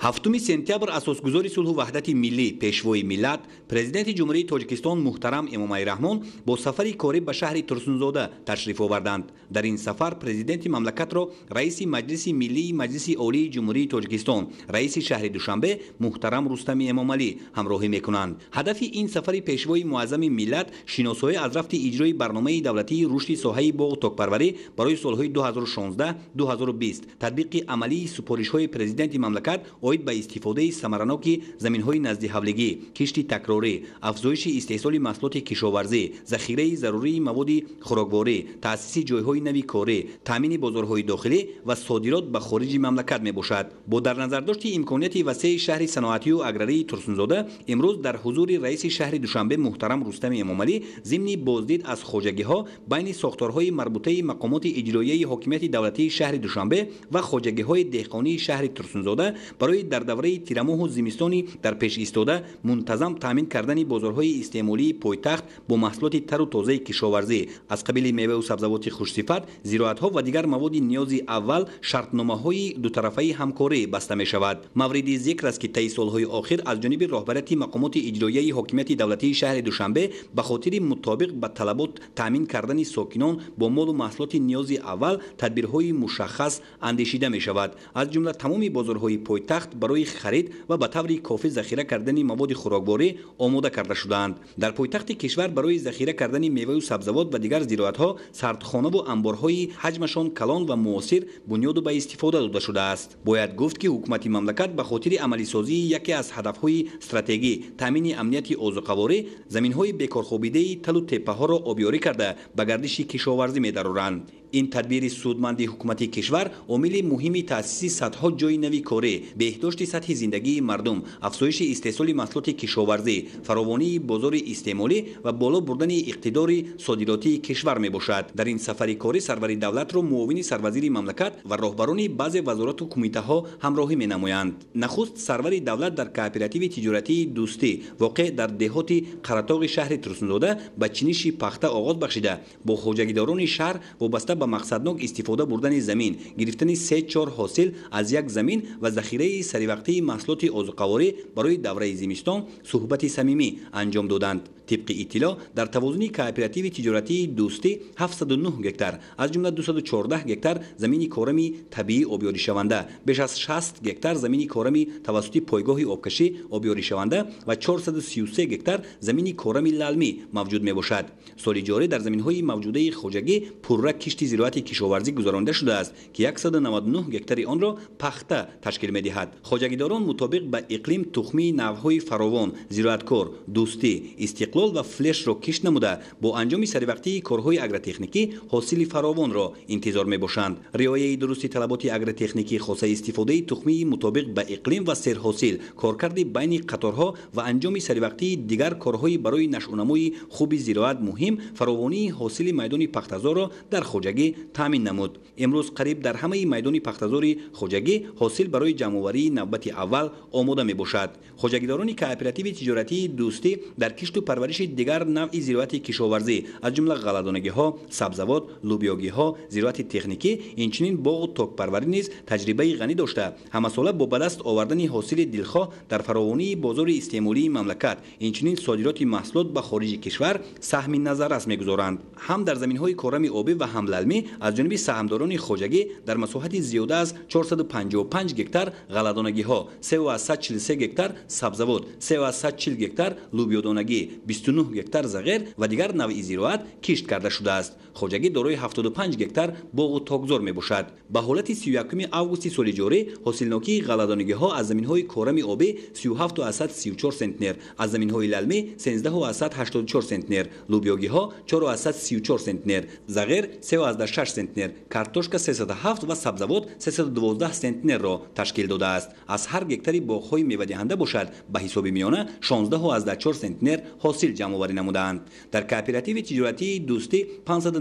7 сентябр асосгузори сулҳу ваҳдати миллӣ пешвои миллат президенти ҷумҳурии тоҷикистон муҳтарам эмомалӣ раҳмон бо сафари корӣ ба шаҳри турсунзода ташриф оварданд. Дар ин сафар президенти мамлакатро раиси маҷлиси миллии маҷлиси олии ҷумҳурии тоҷикистон, раиси шаҳри Душанбе муҳтарам Рустами Эмомалӣ ҳамроҳӣ мекунанд. ҳадафи ин сафари пешвои муаззами миллат шиносоӣ аз рафти иҷрои барномаи давлатии рушди соҳаи боғу токпарварӣ барои солҳои 2016-2020, татбиқи амалии супоришҳои президенти мамлакат оид ба истифодаи самараноки заминҳои наздиҳавлигӣ, кишти такрорӣ, афзоиши истеҳсоли маҳсулоти кишоварзӣ, захираи зарурии маводи хӯрокворӣ, таъсиси ҷойҳои нави корӣ, таъмини бозорҳои дохилӣ ва содирот ба хориҷи мамлакат мебошад. Бо дар назардошти имконияти васеъи шаҳри саноатию аграрии Турсунзода, имрӯз дар ҳузури раиси шаҳри Душанбе муҳтарам Рустами Эмомалӣ зимни боздид аз хоҷагиҳо байни сохторҳои марбутаи мақомоти иҷроияи ҳокимияти давлатии шаҳри Душанбе ва хоҷагиҳои деҳқонии шаҳри Турсунзода барои дар давраи тирамоҳу зимистони дар пеш истода мунтазам таъмин кардани бозорҳои истеъмолии пойтахт бо маҳсулоти тару тозаи кишоварзӣ аз қабили меваю сабзавоти хушсифат, зироатҳо ва дигар маводи ниёзи аввал шартномаҳои дутарафаи ҳамкорӣ баста мешавад. мавриди зикр аст ки таи солҳои охир аз ҷониби роҳбарияти мақомоти иҷроияи ҳокимияти давлатии шаҳри Душанбе ба хотири мутобиқ ба талабот таъмин кардани сокинон бо молу маҳсулоти ниёзи аввал тадбирҳои мушаххас андешида мешавад. аз ҷумла тамоми бозорҳои пойтахт барои харид ва ба таври кофӣ захира кардани маводи хӯрокворӣ омода карда шудаанд. дар пойтахти кишвар барои захира кардани меваю сабзавот ва дигар зироатҳо сардхонаву амборҳои ҳаҷмашон калон ва муосир бунёду ба истифода дода шудааст. бояд гуфт ки ҳукумати мамлакат ба хотири амалисозии яке аз ҳадафҳои стратегӣ таъмини амнияти озуқаворӣ заминҳои бекорхобидаи талу теппаҳоро обёрӣ карда ба гардиши кишоварзӣ медароранд. ин тадбири судманди ҳукумати кишвар омили муҳими таъсиси садҳо ҷойи нави корӣ, беҳдошти сатҳи зиндагии мардум, афзоиши истеҳсоли маҳсулоти кишоварзӣ, фаровонии бозори истеъмолӣ ва боло бурдани иқтидори содиротии кишвар мебошад. дар ин сафари корӣ сарвари давлатро муовини сарвазири мамлакат ва роҳбарони баъзе вазорату кумитаҳо ҳамроҳӣ менамоянд. нахуст сарвари давлат дар кооперативи тиҷоратии дӯстӣ воқеъ дар деҳоти қаратоғи шаҳри Турсунзода ба чиниши пахта оғоз бахшида, бо хоҷагидорони шаҳр вобаста ба мақсаднок истифода бурдани замин, гирифтани 3-4 ҳосил аз як замин ва захираи саривақтии маҳсулоти озуқаворӣ барои давраи зимистон суҳбати самимӣ анҷом доданд. тибқи иттилоъ дар тавозуни кооперативи тиҷоратии дӯстӣ 709 гектар, аз ҷумла 214 гектар замини корами табиӣ обёришаванда, беш аз 60 гектар замини корами тавассути пойгоҳи обкашӣ обёришаванда ва 433 гектар замини корами лалмӣ мавҷуд мебошад. соли ҷорӣ дар заминҳои мавҷудаи хоҷагӣ пурра кишти зироати кишоварзӣ гузаронида шудааст ки 199 гектари онро пахта ташкил медиҳад. хоҷагидорон мутобиқ ба иқлим тухмии навъҳои фаровон, зироаткор, дӯстӣ, истиқлол ва флешро кишт намуда бо анҷоми саривақтии корҳои агротехникӣ ҳосили фаровонро интизор мебошанд. риояи дурусти талаботи агротехникӣ хоса истифодаи тухмии мутобиқ ба иқлим ва серҳосил, коркарди байни қаторҳо ва анҷоми саривақтии дигар корҳои барои нашъунамои хуби зироат муҳим, фаровонии ҳосили майдони пахтазорро дар хоҷагӣ таъмин намуд. имрӯз қариб дар ҳамаи майдони пахтазори хоҷагӣ ҳосил барои ҷамъоварии навбати аввал омода мебошад. хоҷагидорони кооперативи тиҷоратии дӯстӣ дар кишту парвариши дигар навъи зироати кишоварзӣ аз ҷумла ғалладонагиҳо, сабзавот, лӯбиёгиҳо, зироати техникӣ, инчунин боғу токпарварӣ низ таҷрибаи ғанӣ дошта, ҳамасола бо ба даст овардани ҳосили дилхоҳ дар фаровонии бозори истеъмолии мамлакат, инчунин содироти маҳсулот ба хориҷи кишвар саҳми назаррас мегузоранд. ҳам дар заминҳои корами обӣ ва ҳамлалмӣ аз ҷониби саҳмдорони хоҷагӣ дар масоҳати зиёда аз 455 гектар ғалладонагиҳо, 343 гектар сабзавот, 340 гектар лӯбиёдонагӣ, 29 гектар зағир ва дигар навъи зироат кишт карда шудааст. хоҷагӣ дорои 75 гектар боғу токзор мебошад. ба ҳолати 31 августи соли ҷорӣ ҳосилнокии ғалладонагиҳо аз заминҳои корами обӣ 37,34 сентнер, аз заминҳои лалмӣ 13,84 сентнер, лӯбиёгиҳо 4,34 сентнер, зағир 3,6 сентнер, картошка 307 ва сабзавот 312 сентнерро ташкил додааст. аз ҳар гектари боғҳои мевадиҳанда бошад ба ҳисоби миёна 16,4 сентнер ҳосил ҷамъоварӣ намудаанд. дар кооперативи тиҷоратии дӯстӣ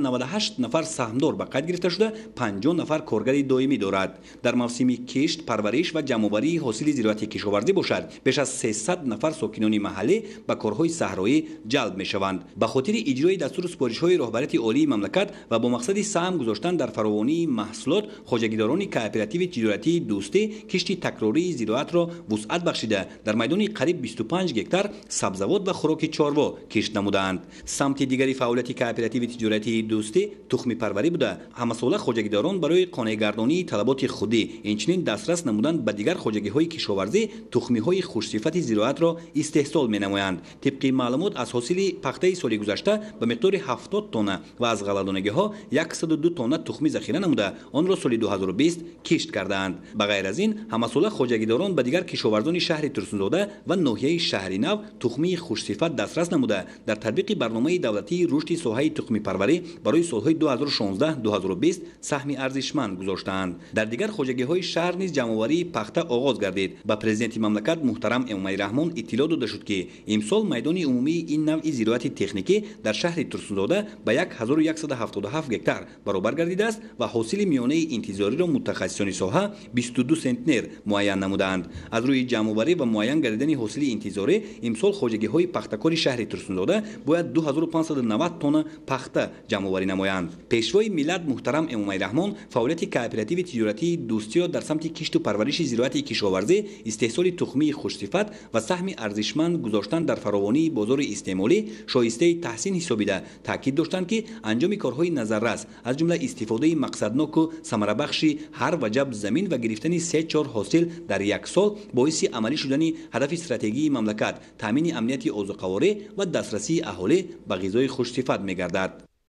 98 نفر سهامدار به قید گرفته شده، 50 نفر کارگر دائمی دارد. در موسم کشت، پرورش و جمع‌آوری حاصل زراعتی کشاورزی باشد، بیش از 300 نفر ساکنان محلی به کارهای صحرایی جلب می‌شوند. به خاطر اجرای دستور سپارش‌های رهبریت عالی مملکت و با مقصد سهم گذاشتن در فراوانی محصولات، خواجگیداران کوآپراتیو تجارتی دوستی کشت تکراری زراعت را وسعت بخشیده در میدان قریب 25 گکتار سبزیجات و خوراک چاروا کشت نمودند. سمت دیگری فعالیت کوآپراتیو تجارتی دوستی تخم پروری بوده. همساله خواجگیداران برای قانع‌گردانی طلبات خودی اینچنین دسترس نمودند به دیگر خواجگی‌های کشاورزی تخمی‌های خوش‌صفت زراعت را استحصال می‌نمایند. طبق معلومات از حاصل پخته سال گذشته به مقدار 70 تن و از غله‌دانگی‌ها 102 تن تخم ذخیره نموده آن را سال 2020 کشت کردند. به غیر از این همساله خواجگیداران به دیگر کشاورزان شهر ترسونزاده و ناحیه شهر نو تخمی خوش‌صفت دسترس نموده در تطبیق برنامه دولتی رشد ساحه تخم پروری برای سال‌های 2016-2020 سهم ارزشمند گذاشتند. در دیگر خواجگی‌های شهر نیز جمع‌آوری پخته آغاز گردید. با پرزیدنت مملکت محترم امامعلی رحمان اطلاع داده شد که امسال میدان عمومی این نوع زراعت تکنیکی در شهر ترسونزاده به 1177 گکتار برابر گردیده است و حاصل میانه انتظاری را متخصصان ساحه 22 سنتنر معین نمودند. از روی جمع‌آوری و معین گردیدن حاصل انتظاری امسال خواجگی‌های پخته‌کار شهر ترسونزاده باید 2590 تن پخته جمع‌آوری نمایند. پیشوای ملت محترم امامعلی رحمان فعالیت کوآپراتیو تجارتی دوستی را در سمت کشت و پرورش زراعت کشاورزی، استحصال تخمی خوش‌صفت و سهم ارزشمند گذاشتن در فراوانی بازار استعمالی شایسته تحسین حسابیده تاکید داشتند که انجام کارهای نظررس از جمله استفاده مقصدناک و ثمره بخش هر وجب زمین و گرفتن 3-4 حاصل در یک سال باعث عملی شدن هدف استراتژی مملکت تامین امنیت غذاخواری و دسترسی اهالی به غذای خوش‌صفت می‌گردد.